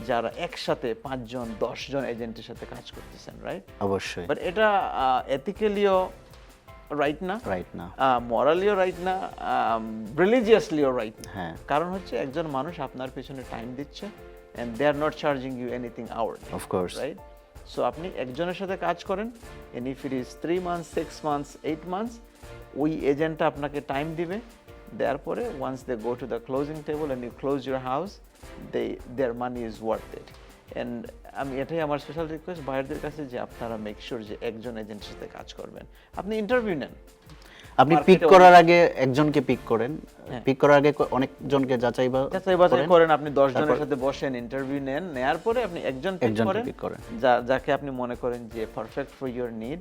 যারা একসাথে 5 জন 10 জন এজেন্টের সাথে কাজ করতেছেন, রাইট? অবশ্যই। বাট এটা এথিক্যালিও রাইট না, মরালিও রাইট না, রিলিজিয়াসলিও রাইট না। কারণ হচ্ছে একজন মানুষ আপনার পেছনে টাইম দিচ্ছে and they are not charging you anything hourly, of course, right? So আপনি একজনের সাথে কাজ করেন, and if it is 3 months, 6 months, 8 months, ওই এজেন্টটা আপনাকে টাইম দিবে, দেওয়ার পরে once they go to the closing table and you close your house, their money is worth it. And আমি এটাই আমার স্পেশাল রিকোয়েস্ট বায়ারদের কাছে যে আপনারা মেক শিওর যে একজন এজেন্টের সাথে কাজ করবেন। আপনি ইন্টারভিউ নেন, আপনি পিক করার আগে একজনকে পিক করেন, পিক করার আগে অনেকজনকে যাচাই বাছাই করেন, আপনি 10 জনের সাথে বসেন, ইন্টারভিউ নেন, নেয়ার পরে আপনি একজন পিক করেন যাকে আপনি মনে করেন যে perfect for your need,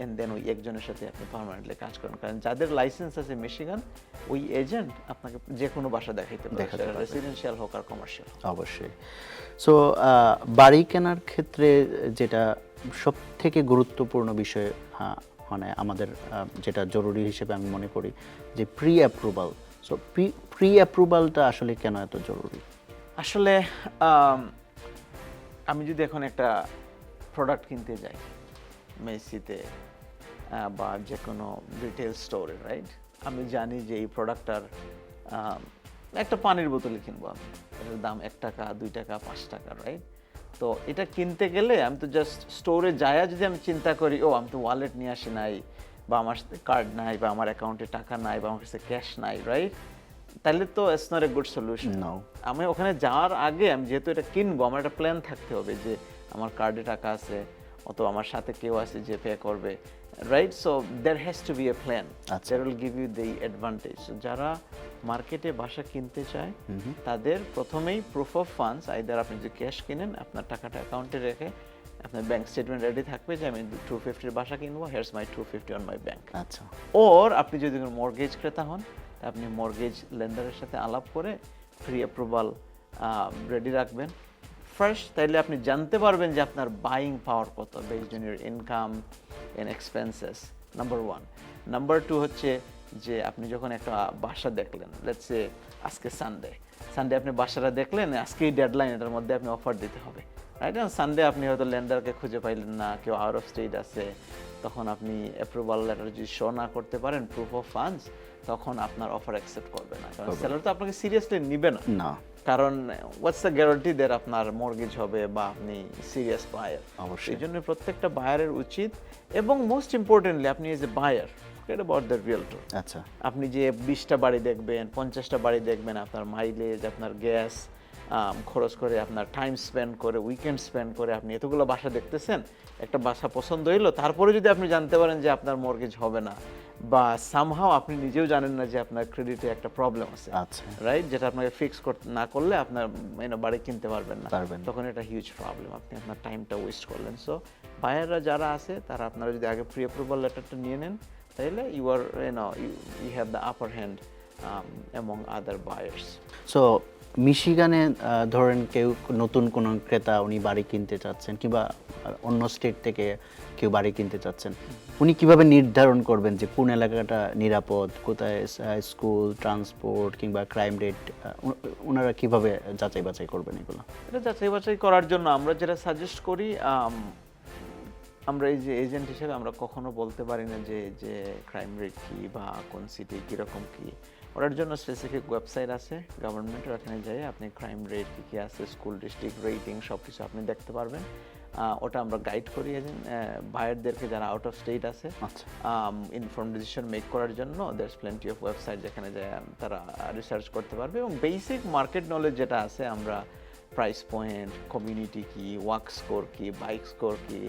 and then ওই একজনের সাথে আপনি পার্মানেন্টলি কাজ করেন। কারণ যাদের লাইসেন্স আছে মিশিগান, ওই এজেন্ট আপনাকে যে কোনো বাসা দেখাইতে পারে, রেসিডেন্সিয়াল হোক আর কমার্শিয়াল। অবশ্যই। সো বাড়ি কেনার ক্ষেত্রে যেটা সবথেকে গুরুত্বপূর্ণ বিষয়, মানে আমাদের যেটা জরুরি হিসেবে আমি মনে করি যে প্রি অ্যাপ্রুভাল। সো প্রি অ্যাপ্রুভালটা আসলে কেন এত জরুরি? আসলে আমি যদি এখন একটা প্রোডাক্ট কিনতে যাই মেসিতে বা যে কোনো রিটেল স্টোরে, রাইট, আমি জানি যে এই প্রোডাক্টটার একটা পানির বোতলে কিনবো আমি, এটার দাম 1 টাকা, 2 টাকা, 5 টাকা, রাইট? তো এটা কিনতে গেলে আমি তো জাস্ট স্টোরে যায়া যদি আমি চিন্তা করি ও আমি তো ওয়ালেট নিয়ে আসি নাই, বা আমার সাথে কার্ড নাই, বা আমার অ্যাকাউন্টে টাকা নাই, বা আমার কাছে ক্যাশ নাই, রাইট, তাহলে তো it's not a good solution. আমি ওখানে যাওয়ার আগে আমি যেহেতু এটা কিনবো, আমার একটা প্ল্যান থাকতে হবে যে আমার কার্ডে টাকা আছে, অথবা আমার সাথে কেউ আছে যে পে করবে, right? So there has to be a plan that will give you the advantage. যারা মার্কেটে বাসা কিনতে চায় তাদের প্রথমেই প্রুফ অফ ফান্ডস, আইদার আপনি যদি ক্যাশ কিনেন, আপনার টাকাটা অ্যাকাউন্টে রেখে আপনার ব্যাংক স্টেটমেন্ট রেডি থাকবে যে আমি 250 বাসা কিনবো, hairs my 250 on my bank. আচ্ছা। ওর আপনি যদি কোনো মর্গেজ ক্রেতা হন, আপনি মর্গেজ লেন্ডারের সাথে আলাপ করে প্রি অ্যাপ্রুভাল রেডি রাখবেন ফার্স্ট, তাইলে আপনি জানতে পারবেন যে আপনার বাইং পাওয়ার কত based on your income and expenses, number 1। Number 2 হচ্ছে যে আপনি যখন একটা বাসা দেখলেন, লেটস সে আজকে সানডে আপনি বাসাটা দেখলেন, আজকেই ডেডলাইন, এটার মধ্যে আপনি অফার দিতে হবে, রাইট? সানডে আপনি হয়তো লেন্ডারকে খুঁজে পাইলেন না, কেউ আউট অফ স্টেট আছে, তখন আপনি অ্যাপ্রুভাল লেটার যদি শো না করতে পারেন, প্রুফ অফ ফান্ডস, তখন আপনার অফার অ্যাকসেপ্ট করবে না, কারণ সেলার তো আপনাকে সিরিয়াসলি নিবে না। কারণ হোয়াটস দ্য গ্যারান্টি দ্যাট আপনার মর্গেজ হবে বা আপনি সিরিয়াস বায়ার। এই জন্য প্রত্যেকটা বায়ারের উচিত, এবং মোস্ট ইম্পর্টেন্টলি আপনি as a buyer forget about the realtor. আচ্ছা, আপনি যে 20টা বাড়ি দেখবেন, 50টা বাড়ি দেখবেন, আপনার মাইলেজ, আপনার গ্যাস খরচ করে, আপনার টাইম স্পেন্ড করে, উইকেন্ড স্পেন্ড করে আপনি এতগুলো বাসা দেখতেছেন, একটা বাসা পছন্দ হইলো, তারপরে যদি আপনি জানতে পারেন যে আপনার মর্গেজ হবে না, বা সামহাও আপনি নিজেও জানেন না যে আপনার ক্রেডিটে একটা প্রবলেম আছে, রাইট, যেটা আপনাকে ফিক্স না করলে আপনার বাড়ি কিনতে পারবেন না, তখন এটা হিউজ প্রবলেম, আপনি আপনার টাইমটা ওয়েস্ট করলেন। সো বায়াররা যারা আছে তারা আপনারা যদি আগে প্রি অ্যাপ্রুভাল লেটারটা নিয়ে নেন, তাহলে you have the upper hand among other buyers. So মিশিগানে ধরেন কেউ নতুন কোনো ক্রেতা উনি বাড়ি কিনতে চাচ্ছেন কিংবা অন্য স্টেট থেকে কেউ বাড়ি কিনতে চাচ্ছেন, উনি কিভাবে নির্ধারণ করবেন যে কোন এলাকাটা নিরাপদ, কোথায় স্কুল, ট্রান্সপোর্ট কিংবা ক্রাইম রেট, ওনারা কিভাবে যাচাই বাছাই করবেন এগুলো? এটা যাচাই বাছাই করার জন্য আমরা যেটা সাজেস্ট করি, আমরা এই যে এজেন্ট হিসেবে আমরা কখনো বলতে পারি না যে যে ক্রাইম রেট কি বা কোন সিটি কীরকম কি। ওটার জন্য স্পেসিফিক ওয়েবসাইট আছে গভর্নমেন্টের, ওখানে যাই আপনি ক্রাইম রেট কী কী আছে, স্কুল ডিস্ট্রিক্ট রেটিং সব কিছু আপনি দেখতে পারবেন। ওটা আমরা গাইড করি বায়ারদেরকে যারা আউট অফ স্টেট আছে ইনফর্ম ডিসিশন মেক করার জন্য। দেয়ারস প্লেন্টি অফ ওয়েবসাইট যেখানে যায় তারা রিসার্চ করতে পারবে, এবং বেসিক মার্কেট নলেজ যেটা আছে, আমরা প্রাইস পয়েন্ট, কমিউনিটি কি, ওয়াক স্কোর কি, বাইক স্কোর কি,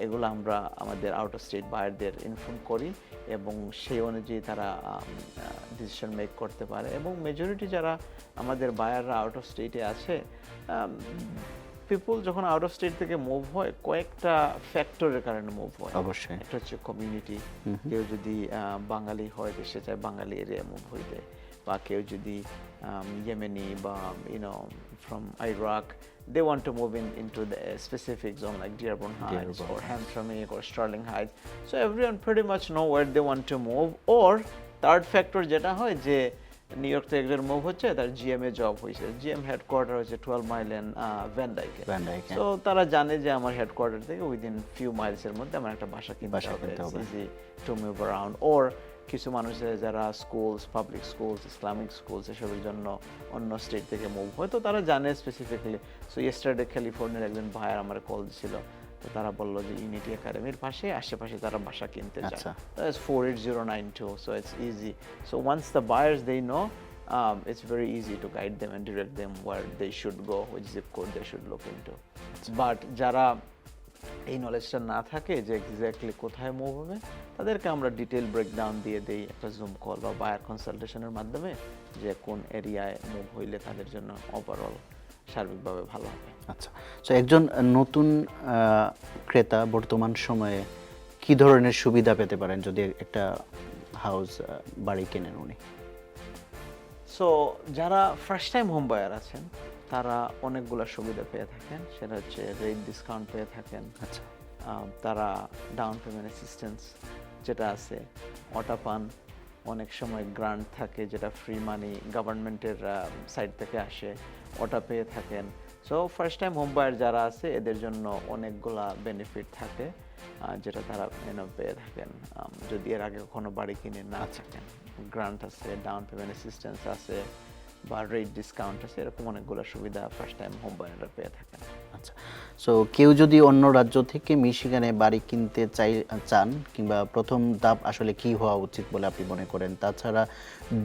এগুলো আমরা আমাদের আউট অফ স্টেট বায়ারদের ইনফর্ম করি, এবং সেই অনুযায়ী তারা ডিসিশন মেক করতে পারে। এবং মেজরিটি যারা আমাদের বায়াররা আউট অফ স্টেটে আছে, পিপল যখন আউট অফ স্টেট থেকে মুভ হয় কয়েকটা ফ্যাক্টরের কারণে মুভ হয়। অবশ্যই একটা হচ্ছে কমিউনিটি, কেউ যদি বাঙালি হয় সে চায় বাঙালি এরিয়া মুভ হইতে, বা কেউ যদি ইয়েমেনি বা from Iraq, they want to move into the specific zone like Dearborn Heights or Hamtramck or Sterling Heights. So everyone pretty much know where they want to move. Or third factor যেটা হয় যে new York থেকে একজন move হচ্ছে, তার GM এ job হয়েছে, GM headquarter হচ্ছে 12 mile N van ডাইকে। সো তারা জানে যে আমার হেডকোয়ার্টার থেকে উইদিন ফিউ মাইলস এর মধ্যে আমার একটা বাসা কিনতে হবে, ইজি টু মুভ অ্যারাউন্ড। ওর কিছু মানুষের যারা schools, public schools, Islamic schools এসবের জন্য অন্য স্টেট থেকে মুভ হয়, তো তারা জানে স্পেসিফিক্যালি। সো ইয়েস্টারডে ক্যালিফোর্নিয়ার একজন ভাইয়ার আমার কল দিছিল, তো তারা বললো যে ইউনিটি একাডেমির পাশে আশেপাশে তারা বাসা কিনতে চায়। That's 48092, so it's easy. So once the buyers they know, it's very easy to guide them and direct them where they should go, which zip code they should look into. But যারা এই নলেজটা না থাকে যে exactly কোথায় move হবে, তাদেরকে আমরা detail breakdown দিয়ে দেই একটা জুম কল বা বায়ার কনসালটেশনের মাধ্যমে, যে কোন এরিয়ায় মুভ হইলে তাদের জন্য ওভারঅল সার্বিকভাবে ভালো হবে। আচ্ছা, সো একজন নতুন ক্রেতা বর্তমান সময়ে কি ধরনের সুবিধা পেতে পারেন যদি একটা হাউস বাড়ি কেনেন উনি? সো যারা ফার্স্ট টাইম হোম বায়ার আছেন তারা অনেকগুলো সুবিধা পেয়ে থাকেন, সেটা হচ্ছে রেট ডিসকাউন্ট পেয়ে থাকেন। আচ্ছা, তারা ডাউন পেমেন্ট অ্যাসিস্ট্যান্স যেটা আছে ওটা পান। অনেক সময় গ্রান্ট থাকে যেটা ফ্রি মানি গভর্নমেন্টের সাইড থেকে আসে, ওটা পেয়ে থাকেন। So first time home buyer যারা আছে এদের জন্য অনেকগুলা বেনিফিট থাকে যেটা তারা পেয়ে থাকেন যদি এর আগে কখনো বাড়ি কিনে না থাকেন। গ্রান্ট আছে, ডাউন পেমেন্ট অ্যাসিস্ট্যান্স আছে, বা রেট ডিসকাউন্ট আছে, এরকম অনেকগুলো সুবিধা ফার্স্ট টাইম হোম বায়াররা পেয়ে থাকেন। আচ্ছা, সো কেউ যদি অন্য রাজ্য থেকে মিশিগানে বাড়ি কিনতে চান, কিংবা প্রথম ধাপ আসলে কি হওয়া উচিত বলে আপনি মনে করেন? তাছাড়া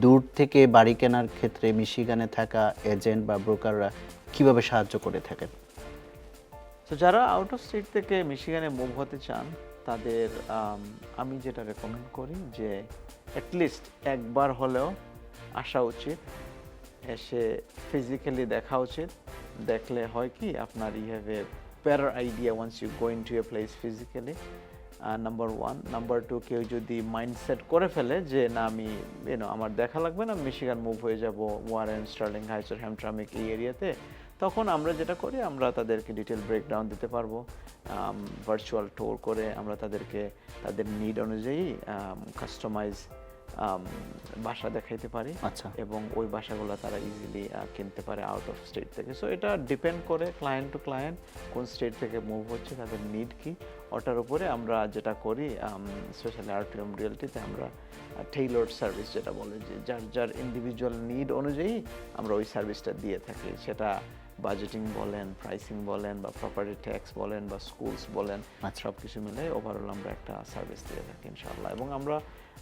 দূর থেকে বাড়ি কেনার ক্ষেত্রে মিশিগানে থাকা এজেন্ট বা ব্রোকাররা কিভাবে সাহায্য করে থাকেন? তো যারা আউট অফ স্টেট থেকে মিশিগানে মুভ হতে চান তাদের আমি যেটা রেকমেন্ড করি যে অ্যাটলিস্ট একবার হলেও আসা উচিত, এসে ফিজিক্যালি দেখা উচিত। দেখলে হয় কি আপনার you have a better idea once you go into a place physically, number one. Number two, কেউ যদি মাইন্ডসেট করে ফেলে যে না আমি আমার দেখা লাগবে না, মিশিগান মুভ হয়ে যাব ওয়ারেন, স্টার্লিং হাইটস আর হ্যামট্রামিক এই এরিয়াতে, তখন আমরা যেটা করি আমরা তাদেরকে ডিটেল ব্রেকডাউন দিতে পারবো। ভার্চুয়াল ট্যুর করে আমরা তাদেরকে তাদের নিড অনুযায়ী কাস্টমাইজ বাসা দেখাইতে পারি। আচ্ছা, এবং ওই বাসাগুলো তারা ইজিলি কিনতে পারে আউট অফ স্টেট থেকে। সো এটা ডিপেন্ড করে ক্লায়েন্ট টু ক্লায়েন্ট কোন স্টেট থেকে মুভ হচ্ছে, তাদের নিড কি, ওটার উপরে আমরা যেটা করি স্পেশালি আরটিএম রিয়েলটিতে আমরা টেইলরড সার্ভিস যেটা বলে, যে যার যার ইন্ডিভিজুয়াল নিড অনুযায়ী আমরা ওই সার্ভিসটা দিয়ে থাকি। সেটা বাজেটিং বলেন, প্রাইসিং বলেন, বা প্রপার্টি ট্যাক্স বলেন, বা স্কুলস বলেন, সব কিছু মিলে ওভারঅল আমরা একটা সার্ভিস দিয়ে থাকি ইনশাআল্লাহ। এবং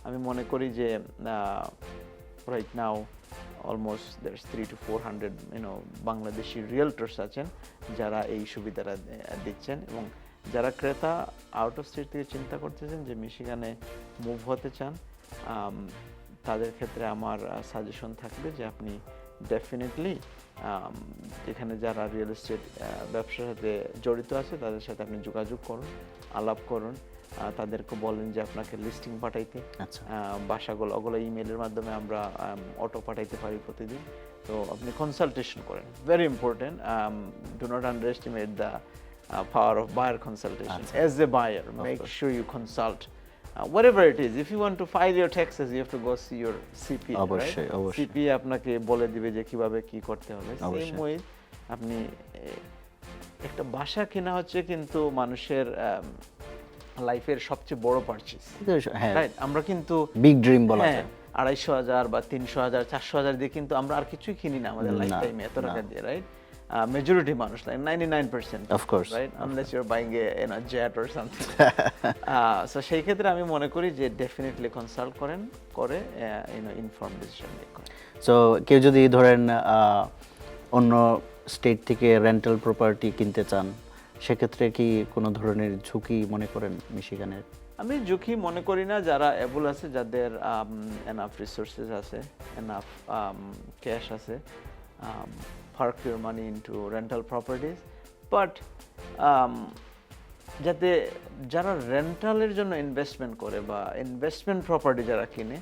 আমি মনে করি যে right now almost there's 300 to 400 Bangladeshi realtors আছেন যারা এই সুবিধাটা দিচ্ছেন। এবং যারা ক্রেতা আউট অফ স্টেট থেকে চিন্তা করতেছেন যে মিশিগানে মুভ হতে চান, তাদের ক্ষেত্রে আমার সাজেশন থাকবে যে আপনি ডেফিনেটলি এখানে যারা রিয়েল এস্টেট ব্যবসার সাথে জড়িত আছে তাদের সাথে আপনি যোগাযোগ করুন, আলাপ করুন, তাদেরকে বলেন যে আপনাকে লিস্টিং পাঠাইতে। আচ্ছা। বাসাগুলো ওগুলো ইমেলের মাধ্যমে আমরা অটো পাঠাইতে পারি প্রতিদিন। তো আপনি কনসালটেশন করেন, very important. Do not under estimate the power of buyer consultation. As a buyer, make sure you consult whatever it is. If you want to file your taxes, you have to go see your CPA, অবশ্যই, right? অবশ্যই। CPA আপনাকে বলে দিবে যে কিভাবে কি করতে হবে। অবশ্যই। সেম ওয়ে আপনি একটা বাসা কেনা হচ্ছে কিন্তু মানুষের লাইফের সবচেয়ে বড় পারচেজ, হ্যাঁ, রাইট? আমরা কিন্তু বিগ ড্রিম বলা হ্যাঁ, যায়। 250,000 বা 300,000 400,000 দিয়ে কিন্তু আমরা আর কিছুই কিনি না আমাদের লাইফ টাইমে এত টাকা দিয়ে, রাইট? Majority মানুষ, like 99%, Of course, right? Unless you're buying a jet or something. So সেই ক্ষেত্রে আমি মনে করি যে ডেফিনেটলি কনসাল্ট করে ইনফর্ম ডিসিশন মেক করেন। সো কেউ যদি ধরেন অন্য স্টেট থেকে রেন্টাল প্রপার্টি কিনতে চান, সেক্ষেত্রে কি কোনো ধরনের ঝুঁকি মনে করেন মিশিগানের? আমি ঝুঁকি মনে করি না। যারা অ্যাবল আছে, যাদের এনাফ রিসোর্সেস আছে, এনাফ ক্যাশ আছে, park your money into rental properties, but যাতে যারা রেন্টালের জন্য ইনভেস্টমেন্ট করে বা ইনভেস্টমেন্ট প্রপার্টি যারা কিনে,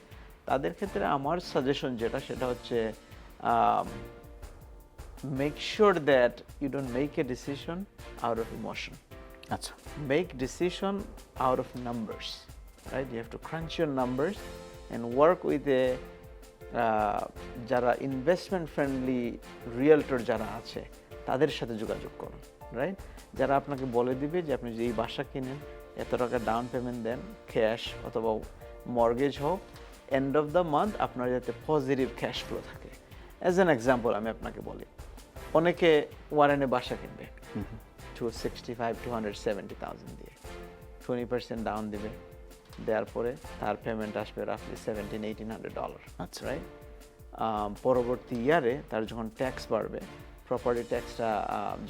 তাদের ক্ষেত্রে আমার সাজেশন যেটা, সেটা হচ্ছে make sure that you don't make a decision out of emotion. আচ্ছা। Make decision out of numbers, right? You have to crunch your numbers and work with a যারা ইনভেস্টমেন্ট ফ্রেন্ডলি রিয়েলটর যারা আছে তাদের সাথে যোগাযোগ করুন, রাইট? যারা আপনাকে বলে দিবে যে আপনি যে এই বাসা কিনেন, এত টাকা ডাউন পেমেন্ট দেন, ক্যাশ অথবা মর্গেজ হোক, এন্ড অফ দ্য মান্থ আপনার যাতে পজিটিভ ক্যাশ ফ্লো থাকে। অ্যাজ অ্যান এক্সাম্পল আমি আপনাকে বলি, অনেকে ওয়ারেনে বাসা কিনবে 265,000-270,000 দিয়ে, 20% ডাউন দিবে, দেওয়ার পরে তার পেমেন্ট আসবে রাফলি $1,700-1,800, আচ্ছা, রাইট? পরবর্তী ইয়ারে তার যখন ট্যাক্স বাড়বে, প্রপার্টি ট্যাক্সটা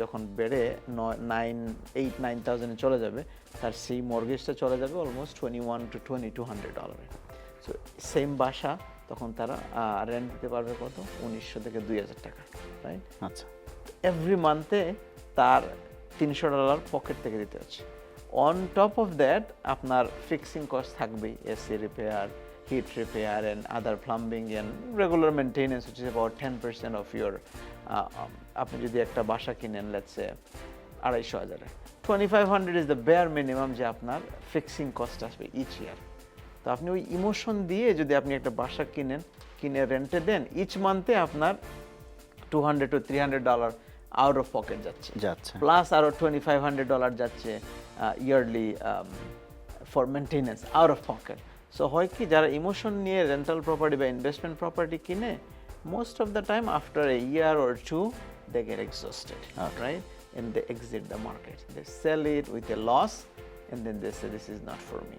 যখন বেড়ে 9,000 চলে যাবে, তার সেই মর্গেজটা চলে যাবে অলমোস্ট $2,100-2,200। সো সেম বাসা তখন তারা রেন্ট দিতে পারবে কত? 1,900 থেকে 2,000 টাকা, রাইট? আচ্ছা। এভরি মান্থে তার $300 পকেট থেকে দিতে হচ্ছে। অন টপ অফ দ্যাট আপনার ফিক্সিং কস্ট থাকবেই, AC repair, heat repair and other plumbing and regular maintenance, which is about 10% of your আপনি যদি একটা বাসা কিনেন লেটস সে 2,500-এ, 2,500 ইজ দ্য বেয়ার মিনিমাম যে আপনার ফিক্সিং কস্ট আসবে ইচ ইয়ার। তো আপনি ওই ইমোশন দিয়ে যদি আপনি একটা বাসা কিনে রেন্টে দেন, ইচ মান্থে আপনার $200-300 আউট অফ পকেট যাচ্ছে, প্লাস আরো $2,500 যাচ্ছে yearly for maintenance out of pocket. So হয় কি, যারা ইমোশন নিয়ে রেন্টাল প্রপার্টি বা ইনভেস্টমেন্ট প্রপার্টি কিনে, most of the time after a year or two they get exhausted, right? And they exit the market, they sell it with a loss, and then they say this is not for me.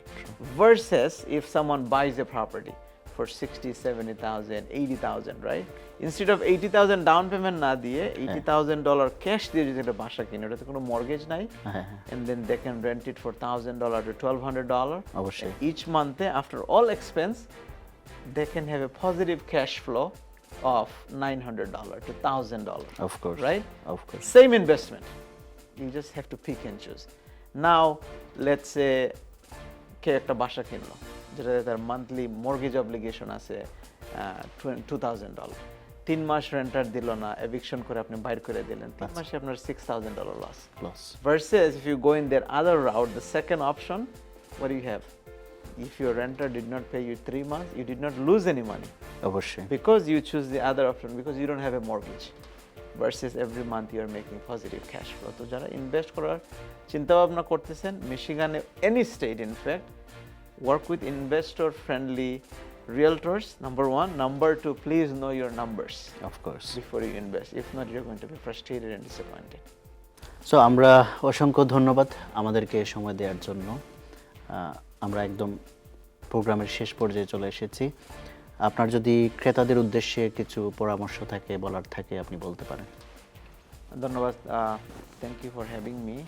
Versus if someone buys a property for 60,000, 70,000, 80,000, right? Instead of 80,000 down payment না দিয়ে $80,000 cash দিয়ে যদি একটা বাসা কিনে, ওটাতে কোনো mortgage নাই, and then they can rent it for $1,000-1,200 অবশ্যই। each month. After all expense, they can have a positive cash flow of $900-1,000. Of course, right? Of course. Same investment. You just have to pick and choose. Now, let's say কে একটা বাসা কিনলো যেটাতে তার monthly mortgage obligation আছে $2,000, 3 মাস renter দিল না, eviction করে আপনি বাইর করে দিলেন, 3 মাসে আপনার $6,000 loss. Versus if you go in their other route, the second option, what do you have? If your renter did not pay you 3 months, you did not lose any money. অবশ্যই। Because you choose the other option, because you don't have a mortgage. Versus every month you are making positive cash flow. তো যারা invest করার চিন্তা ভাবনা করতেছেন, মিশিগানে any state in fact, work with investor friendly realtors, number 1. Number 2, please know your numbers Of course. before you invest. If not, you're going to be frustrated and disappointed. So আমরা অসংখ্য ধন্যবাদ আমাদেরকে সময় দেওয়ার জন্য। আমরা একদম প্রোগ্রামের শেষ পর্যায়ে চলে এসেছি। আপনার যদি ক্রেতাদের উদ্দেশ্যে কিছু পরামর্শ থাকে, বলার থাকে, আপনি বলতে পারেন। ধন্যবাদ, thank you for having me.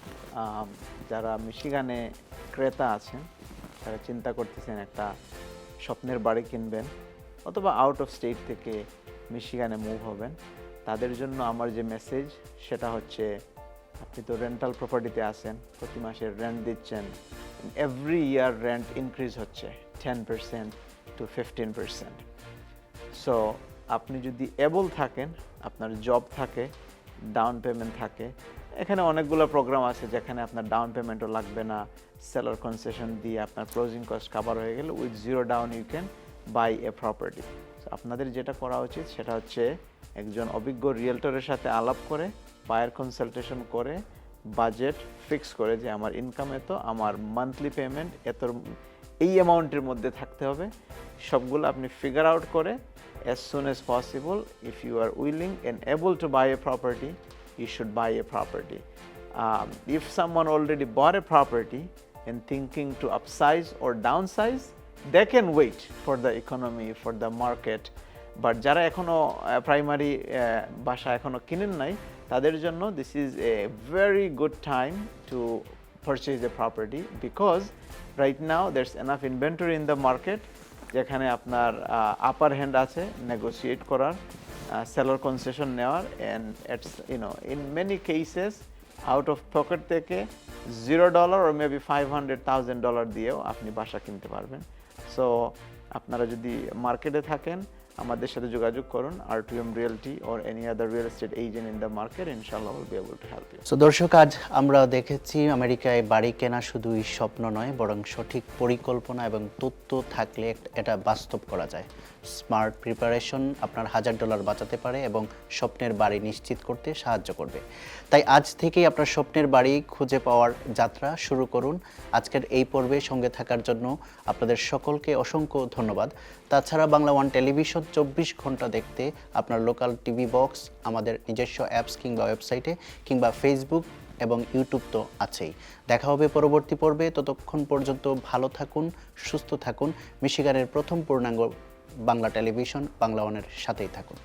যারা মিশিগানে ক্রেতা আছেন, যারা চিন্তা করতেছেন একটা স্বপ্নের বাড়ি কিনবেন অথবা আউট অফ স্টেট থেকে মিশিগানে মুভ হবেন, তাদের জন্য আমার যে মেসেজ সেটা হচ্ছে, আপনি তো রেন্টাল প্রপার্টিতে আছেন, প্রতি মাসে রেন্ট দিচ্ছেন, এভরি ইয়ার রেন্ট ইনক্রিজ হচ্ছে 10% to 15%। সো আপনি যদি এবল থাকেন, আপনার জব থাকে, ডাউন পেমেন্ট থাকে, এখানে অনেকগুলো প্রোগ্রাম আছে যেখানে আপনার ডাউন পেমেন্টও লাগবে না, সেলার কনসেশন দিয়ে আপনার ক্লোজিং কস্ট কভার হয়ে গেলে with zero down you can buy a property. আপনাদের যেটা করা উচিত সেটা হচ্ছে একজন অভিজ্ঞ রিয়েলটরের সাথে আলাপ করে, বায়ার কনসালটেশন করে, বাজেট ফিক্স করে যে আমার ইনকাম এত, আমার মান্থলি পেমেন্ট এত, এই অ্যামাউন্টের মধ্যে থাকতে হবে, সবগুলো আপনি ফিগার আউট করে as soon as possible, if you are willing and able to buy a property, you should buy a property. If someone already bought a property and thinking to upsize or downsize, they can wait for the economy, for the market. But যারা এখনো primary বাসা এখনো কিনেন নাই, তাদের জন্য this is a very good time to purchase a property because right now there's enough inventory in the market যেখানে আপনার আপার হ্যান্ড আছে নেগোসিয়েট করার, সেলার কনসেশন নেওয়ার, and it's in many cases out of pocket থেকে $0 or maybe $500,000 দিয়েও আপনি বাসা কিনতে পারবেন। সো আপনারা যদি মার্কেটে থাকেন, আমাদের সাথে যোগাযোগ করুন, R2M Realty or any other real estate agent in the market, inshallah will be able to help you. So দর্শক, আজ আমরা দেখেছি আমেরিকায় বাড়ি কেনা শুধুই স্বপ্ন নয়, বরং সঠিক পরিকল্পনা এবং তথ্য থাকলে এটা বাস্তব করা যায়। স্মার্ট প্রিপারেশন আপনার $1000 বাঁচাতে পারে এবং স্বপ্নের বাড়ি নিশ্চিত করতে সাহায্য করবে। তাই আজ থেকেই আপনার স্বপ্নের বাড়ি খুঁজে পাওয়ার যাত্রা শুরু করুন। আজকের এই পর্বে সঙ্গে থাকার জন্য আপনাদের সকলকে অসংখ্য ধন্যবাদ। তাছাড়া বাংলা ওয়ান টেলিভিশন 24 ঘন্টা দেখতে আপনার লোকাল টিভি বক্স, আমাদের নিজস্ব অ্যাপস কিংবা ওয়েবসাইটে কিংবা ফেসবুক এবং ইউটিউব তো আছেই। দেখা হবে পরবর্তী পর্বে। ততক্ষণ পর্যন্ত ভালো থাকুন, সুস্থ থাকুন। মিশিগানের প্রথম পূর্ণাঙ্গ বাংলা টেলিভিশন বাংলা ওয়ানের সাথেই থাকুন।